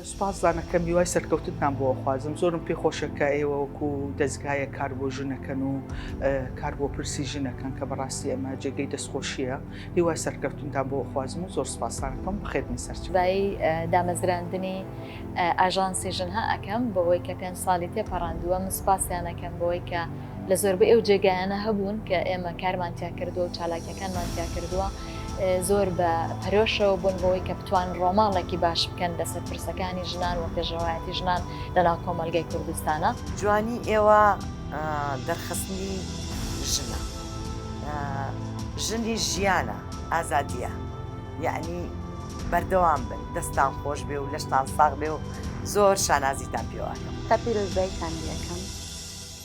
سوپاس دانەکەم هیوای سەرکەوتنتان بۆ خوازم زۆرم پێ خۆشەکە ئێوە وەکو دەستگایە کار بۆ ژنەکەن و کار بۆ پرسی ژنەکەن کە بەڕاستی ئەمە جێگەی دەستخۆشیە هیوای سەرکەوتنتان بۆ خوازم و زۆر سوپاسدانەکەم بخێرنی سەرچ بای دامەزراندنی ئاژانسی ژنها ئەەکەم بەوەی کە 5 ساڵی تێپەڕاندووە من سوپاسیانەکەم بەوەی کە لە زۆربەی ئەو جێگایانە هەبوون کە ئێمە کارمانتیا کردووە و چالاکیەکانمانتیا کردووە زۆر بە پەرۆشەوە بوون بەوەی کە بتوان ڕۆماڵێکی باش بکەن لەسەر پرسەکانی ژنان و پێشەوایەتی ژنان لەناو کۆمەلگای کوردستانە. جوانی ئێوە دەرخستنی ژنە ژنی ژیانە ئازادیە یعنی بەردەوام بن دەستان خۆش بێ و لەشتان ساغ بێ و زۆر شانازیتان پێوەکەم تا پیرۆزباییتان یەکەم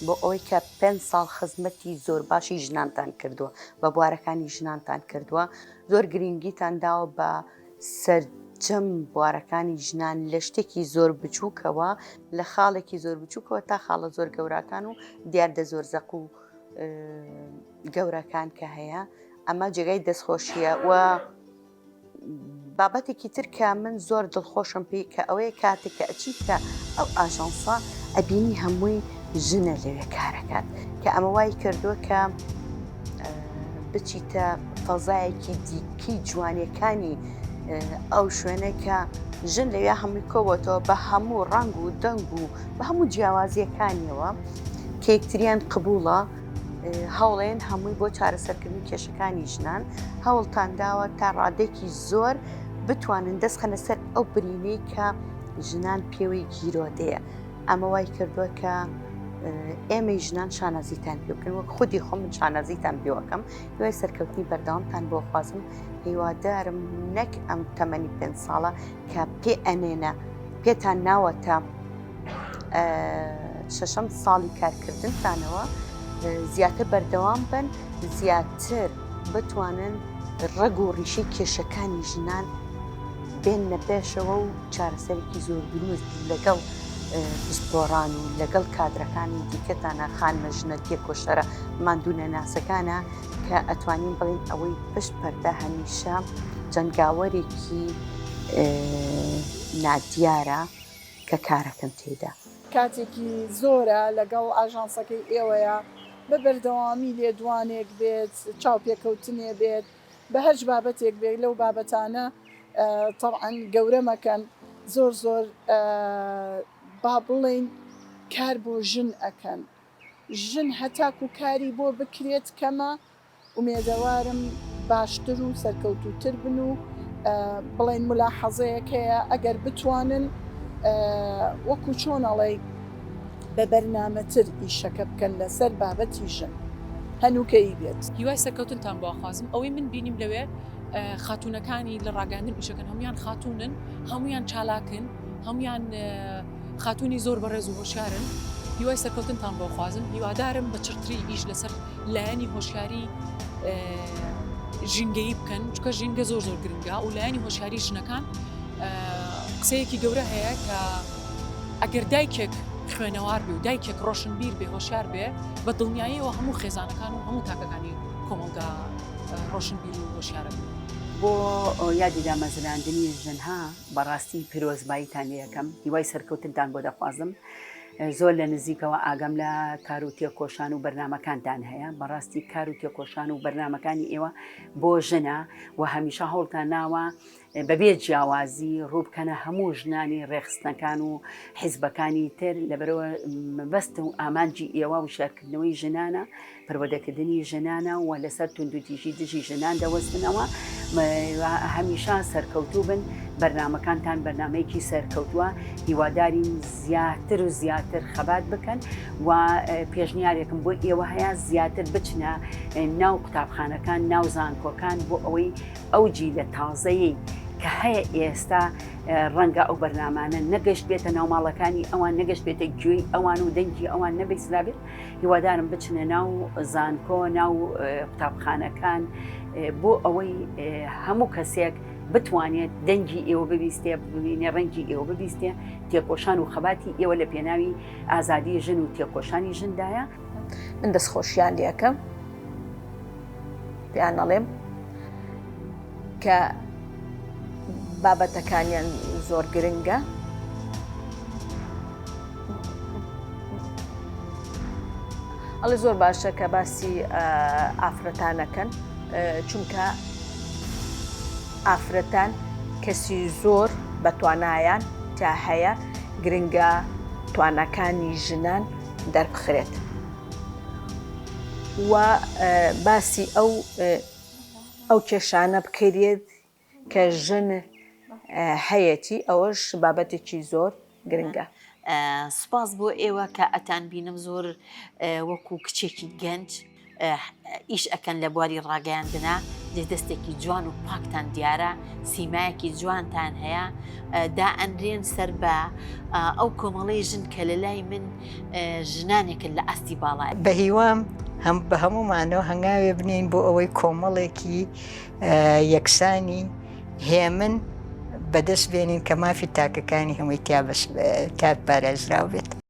بۆ ئەوەی کە 5 ساڵ خزمەتی زۆر باشی ژنانتان کردووە بە بوارەکانی ژنانتان کردووە زۆر گرنگیتان داوە بە سەرجەم بوارەکانی ژنان لە شتێکی زۆر بچووکەوە لە خاڵێکی زۆر بچووکەوە تا خاڵە زۆر گەوراکان و دیاردە زۆر زەق و گەورەکان کە هەیە ئەمە جێگای دەستخۆشیە و بابەتێکی تر کە من زۆر دڵخۆشم پێی کە ئەوەیە کاتێک کە ئەچیت کە ئەو ئاژانسا ئەبینی هەمووی ژنە لەوێ کارەکات کە ئەمە وای کردووە کە بچیتە فەزایەکی دیکەی جوانیەکانی ئەو شوێنە کە ژن لەوێ هەمووی کۆبەتەوە بە هەموو ڕنگ و دەنگ و بە هەموو جیاوازیەکانیەوە کە یەکتریان قبوڵە هەوڵێن هەمووی بۆ چارەسەرکردنی کێشەکانی ژنان هەوڵتان داوە تا ڕادێکی زۆر بتوانن دەستخەنە سەر ئەو برینەی کە ژنان پێوەی گیرۆدەیە ئەمە وای کردووە کە ئێمەی ژنان شانازیتان پێ بکەن وەک خودی خۆم من شانازیتان پێوەکەم دوای سەرکەوتنی بەردەوامتان بۆ خوازم هیوادارم نەک ئەم تەمەنی 5 ساڵە کە پێ ئەنێنە پێتان ناوەتە 6ەم ساڵی کارکردنتانەوە زیاتر بەردەوام بن زیاتر بتوانن ڕەگ و ڕیشەی کێشەکانی ژنان بێنە پێشەوە و چارەسەرێکی زۆر دروست لەگەڵ پسپۆڕان و لەگەڵ کادرەکانی دیکەتانە خانمە ژنە تێکۆشەرە ماندوونە ناسەکانە کە ئەتوانین بڵین ئەوەی پشت پەردە هەمیشە جەنگاوەرێکی نادیارە کە کارەکەم تێدا کاتێکی زۆرە لەگەڵ ئاژانسەکەی ئێوەیە بە بەردەوامی لێدوانێک بێت چاوپێکەوتنێ بێت بە هەرچ بابەتێک بێت لەو بابەتانە طبعاً گەورەمەکەن زۆر زۆر با بڵێن کار بۆ ژن ئەکەن ژن هەتاک و کاری بۆ بکرێت کەمە ومێدەوارم باشتر و سەرکەوتوتر بن و بڵێن ملاحەزەیەک هەیە ئەگەر بتوانن وەکو چۆنەڵێ بە بەرنامەتر ئیشەکە بکەن لەسەر بابەتی ژن هەنووکەی بێت. هیوای سەرکەوتنتان بۆ خوازم ئەوەی من بینیم لەوێ خاتونەکانی لە ڕاگەاندن ئیشەکەن هەمویان خاتونن هەمویان چالاکن هەمویان خاتونی زۆر بەڕێز و هۆشیارن هیوای سەرکەوتنتان بۆ خوازم هیوادارم بە چرتری ئیش لەسەر لایەنی هۆشیاری ژینگەیی بکەن چکە ژینگە زۆر زۆر گرنگە و لایەنی هۆشیاری ژنەکان قسەیەکی گەورە هەیە کە ئەگەر دایکێک خوێنەوار بێ و دایکێک ڕۆشنبیر بێ هۆشیار بێ بە دڵنیاییەوە هەموو خێزانەکان و هەموو تاکەکانی کۆمەلگا ڕۆشنبیر و هۆشیارە بێ. بۆ یادی دامەزراندنی ژنها بەڕاستی پیرۆزباییتان یەکەم هیوای سەرکەوتنتان بۆ دەخوازم زۆر لە نزیکەوە ئاگەم لە کار و تێکۆشان و بەرنمەکانتان هەیە بەڕاستی کار و تێکۆشان و بەرنمەکانی ئێوە بۆ ژنە و هەمیشە هەوڵتان ناوە بەبێ جیاوازی ڕووبکەنە هەموو ژنانی ڕێخستنەکان و حیزبەکانی تر لەبەرەوە بەست و ئامانجی ئێوە و شارکردنەوەی ژنانە پەروەردەکردنی ژنانە و لەسەر توندوتیژی دژی ژنان دەوەستنەوە هەمیشە سەرکەوتوو بن بەرنمەکانتان بەرنمەیەکی سەرکەوتووە هیوادارین زیاتر و زیاتر خەبات بکەن و پێشنیارێکم بۆ ئێوە هەیە زیاتر بچنە ناو قوتابخانەکان ناو زانکۆکان بۆ ئەوەی ئەوجی لە تازەیی کە هەیە ئێستا ڕەنگە ئەو بەرنامانە نەگەشت بێتە ناوماڵەکانی ئەوان نەگەشت بێتە گوێی ئەوان و دەنگی ئەوان نەبیسرابێت هیوادارم بچنە ناو زانکۆ ناو قوتابخانەکان بۆ ئەوەی هەموو کەسێک بتوانێت دەنگی ئێوە ببیستێ ببینێ ڕەنگی ئێوە ببیستێ تێکۆشان و خەباتی ئێوە لە پێناوی ئازادی ژن و تێکۆشانی ژندایە من دەستخۆشیان لێەکەم پێیان ئەڵێم کە بابەتەکانیان زۆر گرنگە ئەڵێ زۆر باشە کە باسی ئافرەتانەکەن چونکە ئافرەتان کەسی زۆر بە توانایان تا هەیە گرنگە توانەکانی ژنان دەربخرێت و باسی ئەو کێشانە بکرێت کە ژن هەیەی ئەوەش بابەتێکی زۆر گرنگە. سپاس بۆ ئێوە کە ئەتان بینم زۆر وەکو کچێکی گەنج ئیش ئەکەن لە بواری ڕاگەیاندنا دەستێکی جوان و پاکتان دیارە سیمایەکی جوانتان هەیە دا ئەنرێن سەر بە ئەو کۆمەڵەی ژن کە لە لای من ژنانێکن لە ئاستی باڵای بە هیوام بە هەمومانەوە هەنگاوێ بنین بۆ ئەوەی کۆمەڵێکی یەکسانی هێمن بەدەست بێنین کە مافی تاکەکانی هەمووی تا پارێزراو بێت.